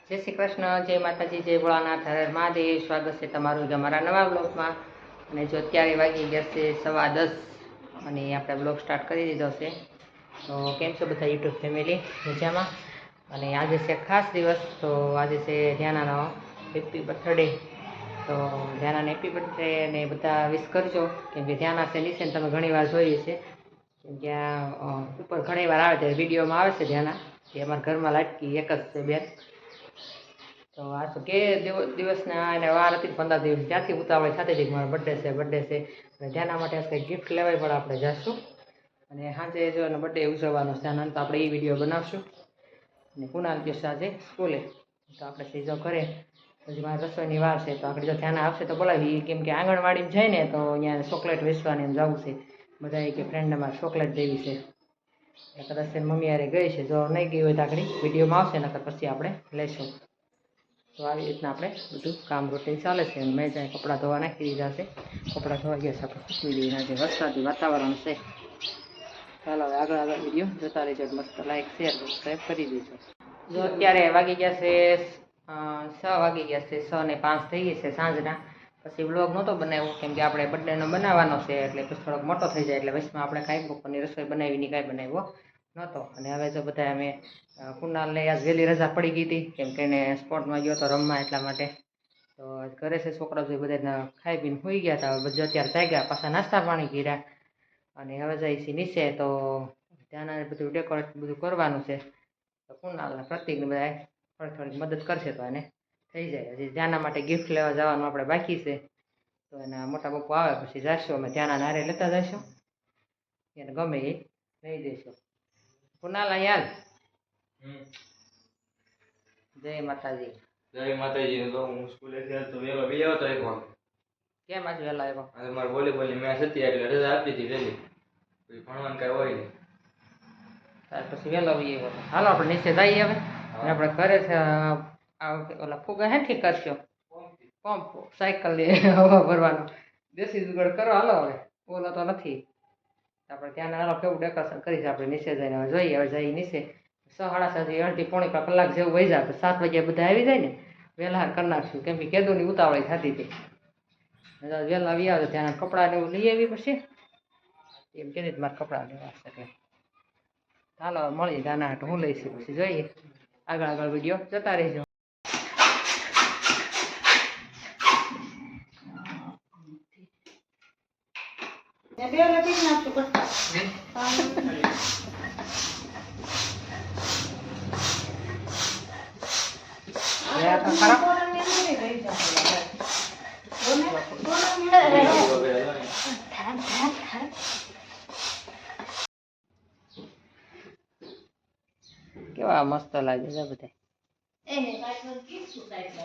જય શ્રી કૃષ્ણ, જય માતાજી, જય ભોળાનાથ, હર મહાદેવ. સ્વાગત છે તમારું અમારા નવા બ્લોગમાં. અને જો અત્યારે વાગી ગયા છે 10:15 અને આપણે બ્લોગ સ્ટાર્ટ કરી દીધો છે. તો કેમ છો બધા યુટ્યુબ ફેમિલી? મજામાં? અને આજે છે ખાસ દિવસ. તો આજે છે ધ્યાનાનો હેપી બર્થડે. તો ધ્યાનાને હેપી બર્થડે અને બધા વિશ કરજો. કેમ કે ધ્યાના છે નીચે તમે ઘણી વાર જોઈએ છે. કેમ કે ઉપર ઘણી વાર આવે છે, વિડીયોમાં આવે છે ધ્યાના કે અમારા ઘરમાં લાટકી એક જ છે બેન. તો આ તો કે દિવસના એને વાર હતી 15 દિવસ ત્યાંથી ઉતાવળ થતી હતી કે મારો બર્થડે છે. અને ધ્યાના માટે કંઈ ગિફ્ટ લેવાય પણ આપણે જઈશું. અને સાંજે જો એનો બર્થડે ઉજવવાનો છે આનંદ, તો આપણે એ વિડીયો બનાવશું. અને કુણાલ જશે આજે સ્કૂલે, તો આપણે સીધો ઘરે. પછી મારે રસોઈની વાર છે, તો આપણે જો ધ્યાન આવશે તો બોલાવી. કેમ કે આંગણવાડીમાં જાય ને તો અહીંયા ચોકલેટ વેચવાની એમ જવું છે. બધા કે ફ્રેન્ડ અમારે ચોકલેટ દેવી છે. કદાચ તેની મમ્મી યારે ગઈ છે. જો નહીં ગઈ હોય તો આગળ વિડીયોમાં આવશે, નકર પછી આપણે લઈશું. તો આવી રીતના આપણે બધું કામ રૂટીન ચાલે છે. અને મેં જ્યાં કપડાં ધોવા નાખી દીધા છે. કપડાં ધોવા ગયા છે, આપણે સૂકવી દઈએ. જે વરસાદી વાતાવરણ છે. ચાલો હવે આગળ વિડીયો જોતા રહેજો. મસ્ત લાઈક શેર સબસ્ક્રાઈબ કરી દેજો. જો અત્યારે વાગી ગયા છે 6 વાગી ગયા છે. 6 ને 5 થઈ ગઈ છે સાંજના. પછી વ્લોગ નહોતો બનાવ્યો, કેમ કે આપણે બર્થડેનો બનાવવાનો છે. એટલે પછી થોડોક મોટો થઈ જાય એટલે વચમાં આપણે કાંઈ બપોરની રસોઈ બનાવીને કાંઈ બનાવ્યો નહોતો. અને હવે જો બધા અમે કુનાલને આજ વહેલી રજા પડી ગઈ હતી, કેમ કે એને સ્પોર્ટમાં ગયો હતો રમવા, એટલા માટે. તો ઘરે છે છોકરા જે બધા ખાઈ પીને હોઈ ગયા હતા. બધું અત્યારે જાગ્યા, પાછા નાસ્તા પાણી કર્યા. અને હવે જાય છે નીચે. તો ત્યાં બધું ડેકોરેટ બધું કરવાનું છે. તો કુનાલને પ્રતિકને બધા થોડી મદદ કરશે તો એને થઈ જાય. હજી ધ્યાના માટે ગિફ્ટ લેવા જવાનું આપણે બાકી છે. તો એના મોટા પપ્પા આવે પછી જઈશું અમે. ધ્યાના નારે લેતા જઈશું, એને ગમે એ લઈ દઈશું. કુનાલ યાર, જય માતાજી. જય માતાજી. તો હું સ્કૂલે તો વેલો ગયો હતો એક વાર. કેમ આજે વહેલા આવ્યો? આજે મારે વોલીબોલની મેચ હતી એટલે રજા આપી હતી વહેલી. પછી ભણવાનું કઈ હોય નહીં. ત્યાર પછી વહેલો આવ્યો. હાલો આપણે નીચે જઈએ હવે. અને આપણે ઘરે છે ઓલા ફુગા હે ઠીક કરશો. પંપ સાયકલ હવા ભરવાનો દેશી જુગાડ કરો. હાલો હવે ઓલો તો નથી. આપણે ત્યાં હાલો કેવું ડેકોરેશન કરી છે. આપણે નીચે જઈને હવે જોઈએ. હવે જઈએ નીચે. 6:30 અડધી પોણી કલાક જેવું વહી જાય. 7 વાગ્યા બધા આવી જાય ને વહેલા કરી નાખશું. કેમ કે કેદુની ઉતાવળી થતી હતી. વહેલા આવી આવે ત્યાં કપડાં ને એવું લઈ આવી પછી એમ કે મારે કપડાં લેવા છે. એટલે ચાલો મળીએ. ગાના હાટ હું લઈશ પછી જોઈએ. આગળ વિડીયો જતા રહેજો. કેવા મસ્ત લાગે છે બધા.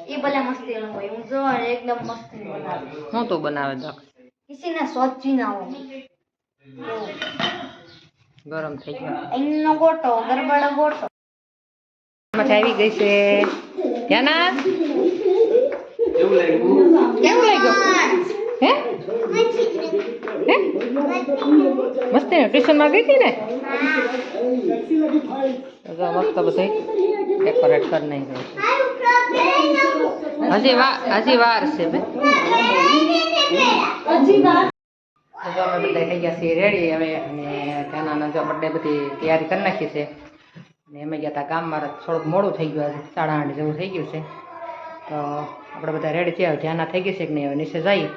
એ બધા મસ્તી હોય. હું જો એકદમ મસ્તી બનાવે. હું તો બનાવે દખ किसी ने सोची ना हो. ગરમ થઈ ગયો. એનો ગોટો ગરબડ ગોટો મજા આવી ગઈ છે. ધ્યાના કેવું લાગ્યું? કેવું લાગ્યું? હે હે મસ્તી ને ટ્યુશનમાં ગઈ હતી ને. મસ્ત બધું ડેકોરેટ કરી નાખ્યું. હજી વાર છે બે. જો અમે બધા થઈ ગયા છીએ રેડી હવે. અને ત્યાંના જો બર્થડે બધી તૈયારી કરી નાખી છે. અને અમે ગયા હતા ગામમાં. થોડુંક મોડું થઈ ગયું. 8:30 જેવું થઈ ગયું છે. તો આપણે બધા રેડી થયા. ધ્યાના થઈ ગઈ છે કે નહીં? હવે નીચે જઈએ.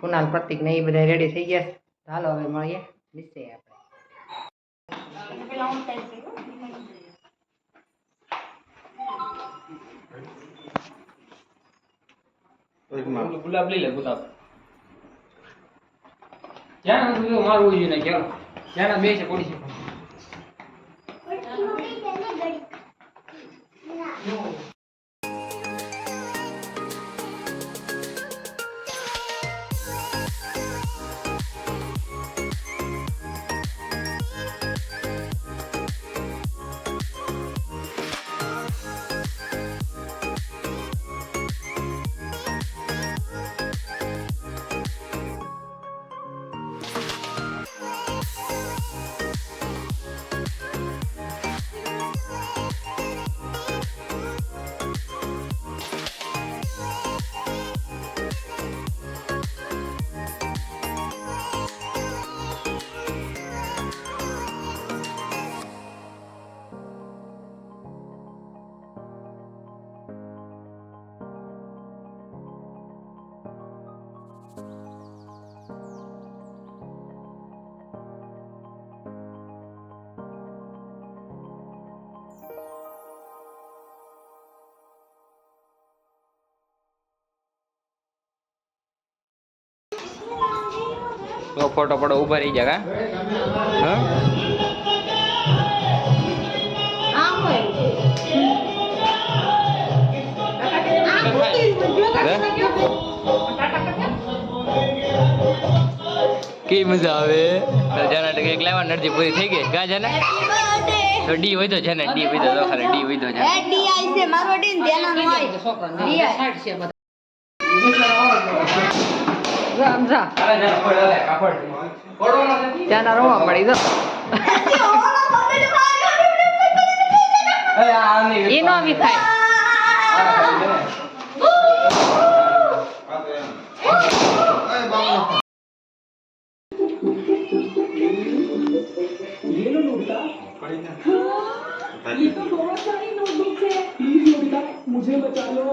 કુનાલ પ્રતિક ને એ બધા રેડી થઈ ગયા. હાલો હવે મળીએ નીચે આપણે. ગુલાબ લઈ લે. ગુલાબ ક્યાં મારું હોય ને ક્યાં ક્યાં બે છે પડી છે. તો ફોટો પડો ઉભા રહી જા હા કે મજા આવે જાના ટકે લાવવા નરજી પૂરી થઈ ગઈ ગા જાને તો ડી હોય તો જાને ડી હોય તો ખાલી ડી હોય તો જાને એ ડી આઈ છે મારો ડી ને તેના નો આઈ ડી આઈ છે બધા સમજા અરે જાને ફોડ લે કાપડ ફોડવાનો નથી ત્યાંના રોવા પડી દો અરે આ ની એનો બી થાય ये लो नोबिता ये तो बहुत सारी नोटबुक्स है प्लीज नोबिता मुझे बचा लो